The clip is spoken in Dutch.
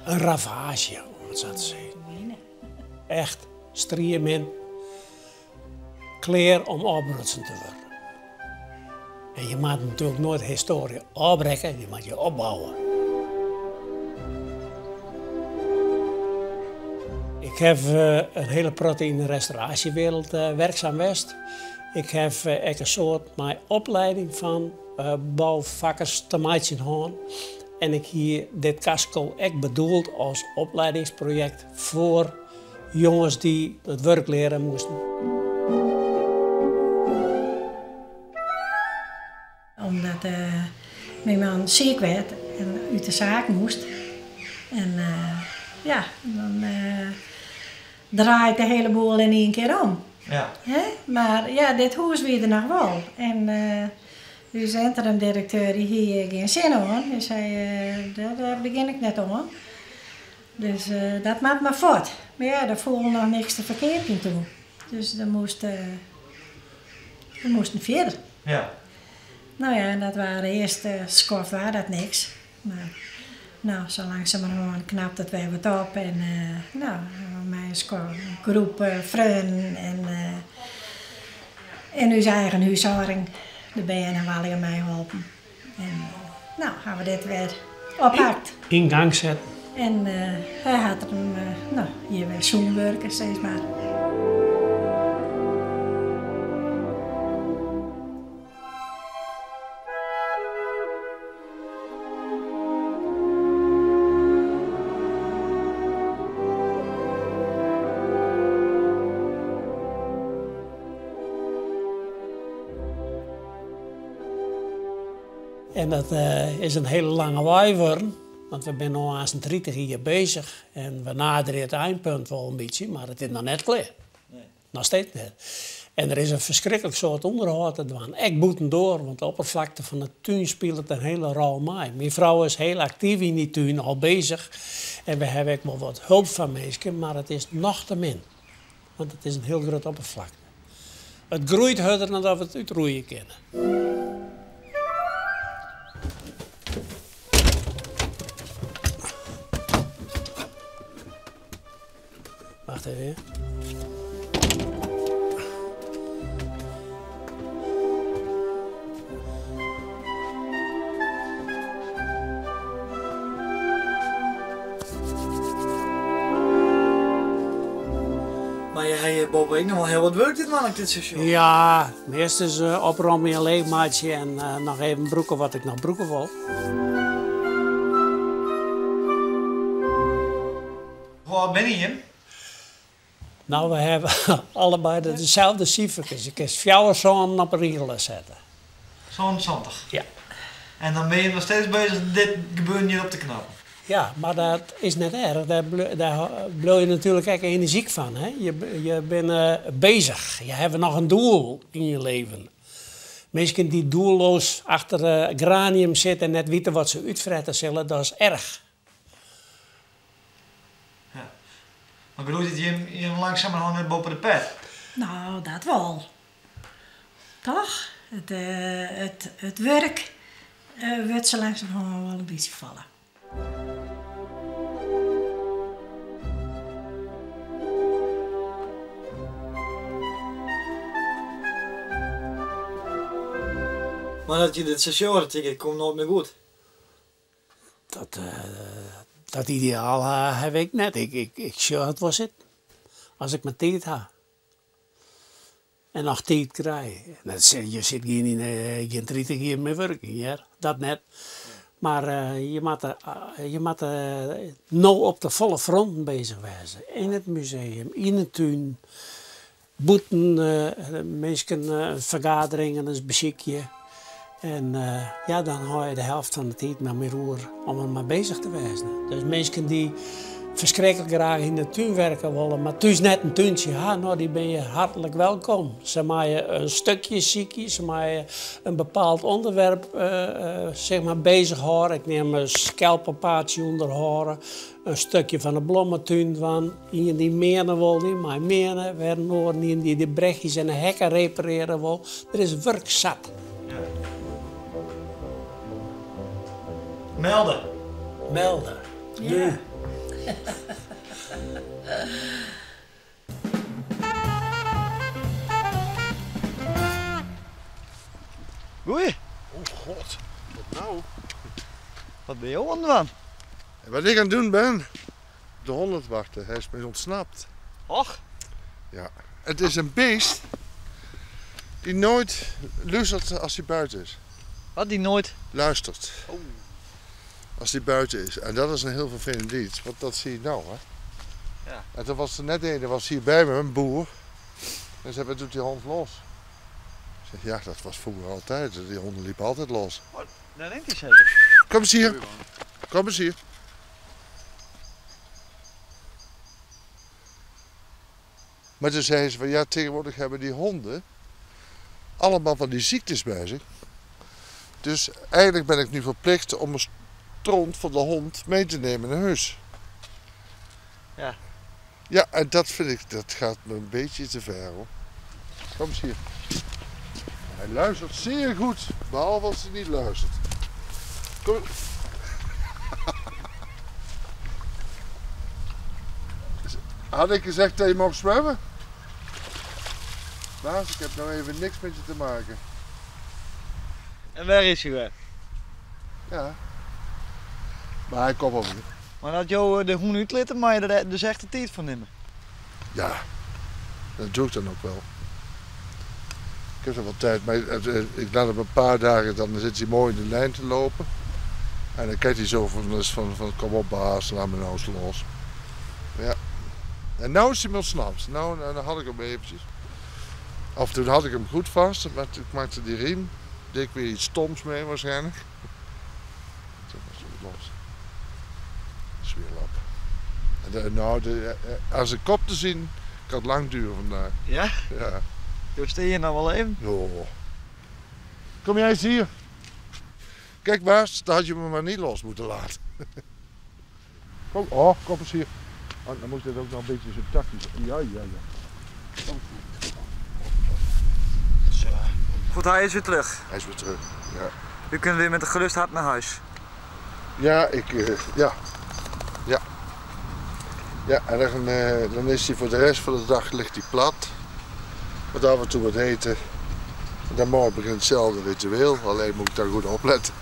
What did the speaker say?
een ravage, om het zo te zeggen. Echt, striem in, kleer om opbrutsen te worden. En je moet natuurlijk nooit historie opbreken, die moet je opbouwen. Ik heb een hele protte in de restauratiewereld werkzaam geweest. Ik heb ook een soort mijn opleiding van bouwvakkers te maken gehad. En ik hier dit casco ook bedoeld als opleidingsproject voor jongens die het werk leren moesten. Omdat mijn man ziek werd en uit de zaak moest. En ja, dan draait de hele boel in één keer om. Ja. Maar ja, dit huis weer er nog wel. En uw centrumdirecteur die hier geen zin aan. Hij zei, daar begin ik net aan. Dus dat maakt me voort. Maar ja, daar voelde nog niks te verkeerd in toen. Dus we moesten verder. Ja. Nou ja, en dat waren de eerste skof, waar dat niks. Maar nou, zo langzamerhand knapt het weer wat op. En nou, mijn groep vrienden en uw eigen huishouding. De BN wil je mij helpen. En nou, gaan we dit weer oppakt. In gang zetten. En hij had er nou, hier weer zoomwerken steeds maar. En dat is een hele lange waai geworden, want we zijn nu aan z'n 30 hier bezig. En we naderen het eindpunt wel een beetje, maar het is nog net klaar. Nee. Nog steeds niet. En er is een verschrikkelijk soort onderhoud te doen. Ik boeten door, want de oppervlakte van de tuin speelt het een hele rol mee. Mijn vrouw is heel actief in die tuin, al bezig. En we hebben ook wel wat hulp van mensen, maar het is nog te min. Want het is een heel groot oppervlakte. Het groeit harder dan dat we het uitroeien kunnen. Wacht even. Maar je Bob ook nog wel heel wat werk dit man, dit seizoen. Ja, eerst is opruimen en leegmaatje en nog even broeken wat ik nog broeken wil. Hoe ben je hem? Nou, we hebben allebei dezelfde cijfertjes. Ik kan 4 zonen op een riegel zetten. Zo'n 20. Ja. En dan ben je nog steeds bezig dit gebeuren hier op te knappen. Ja, maar dat is net erg. Daar blijf je natuurlijk ook energiek van. Hè? Je bent bezig. Je hebt nog een doel in je leven. Mensen die doelloos achter granium zitten en net weten wat ze uitfretten zullen, dat is erg. Ja. Maar bedoel je dat je langzamerhand net boven de pet? Nou, dat wel. Toch? Het werk wordt zo langzamerhand wel een beetje vallen. Maar dat je dit seizoen ticket komt nooit meer goed. Dat ideaal heb ik net. Ik zou het wel zitten. Als ik mijn tijd heb. En nog tijd krijg. Je zit geen 30 jaar meer werken. Ja? Dat net. Maar je moet nou op de volle fronten bezig zijn. In het museum, in de tuin. Boeten, mensen vergaderingen, een bezoekje. En ja, dan hou je de helft van de tijd maar meer roer om er maar bezig te wezen. Dus mensen die verschrikkelijk graag in de tuin werken willen, maar thuis net een tuintje, nou, die ben je hartelijk welkom. Ze maken een stukje ziekje, ze maken een bepaald onderwerp zeg maar bezighouden. Ik neem een schelpenpaadje onderhouden, een stukje van de bloementuin van. Iemand die menen wil, die maar menen. Werden horen die de brekjes en de hekken repareren wil. Er is werk zat. Ja. Melden. Melden. Ja. Goeie. Oh god, wat nou? Wat ben je aan het doen? En wat ik aan het doen ben, de hond wachten. Hij is mij ontsnapt. Och. Ja. Het is een beest die nooit luistert als hij buiten is. Wat die nooit? Luistert. Oh. Als hij buiten is. En dat is een heel vervelend iets, want dat zie je nou. Hè? Ja. En toen was er net een, er was hier bij me een boer. En zei, wat doet die hond los? Ik zeg, ja, dat was vroeger altijd. Die honden liepen altijd los. Oh, dat denkt hij zeker. Kom eens hier. Kom eens hier. Maar toen zei ze van ja, tegenwoordig hebben die honden allemaal van die ziektes bij zich. Dus eigenlijk ben ik nu verplicht om een stront van de hond mee te nemen naar huis. Ja. Ja, en dat vind ik, dat gaat me een beetje te ver hoor. Kom eens hier. Hij luistert zeer goed, behalve als hij niet luistert. Kom. Had ik gezegd dat je mag zwemmen? Baas, ik heb nou even niks met je te maken. En waar is hij weer? Ja. Maar hij komt op. Maar had jou de groene uitlitten, maar je er dus echt de tijd van nemen. Ja, dat doe ik dan ook wel. Ik heb er wel tijd, maar ik laat hem een paar dagen, dan zit hij mooi in de lijn te lopen. En dan kijkt hij zo van kom op baas, laat me nou eens los. Ja. En nou is hij me ontsnapt. Nou, dan had ik hem eventjes. Of toen had ik hem goed vast, maar ik maakte die riem. Deed ik weer iets stoms mee waarschijnlijk. Toen was hij weer los. Dat is weer lap. En als een kop te zien, kan het lang duren vandaag. Ja? Ja. Je steen je nou wel even? Jo. Kom jij eens hier. Kijk baas, daar had je me maar niet los moeten laten. Kom, oh, kom eens hier. Oh, dan moet dit ook nog een beetje zo tactisch. Ja. Kom. Zo. Goed, hij is weer terug. Hij is weer terug. Ja. U kunt weer met een gerust hart naar huis. Ja, Ja, en dan is hij voor de rest van de dag ligt hij plat. Met af en toe wat eten. En dan morgen begint hetzelfde ritueel, alleen moet ik daar goed opletten.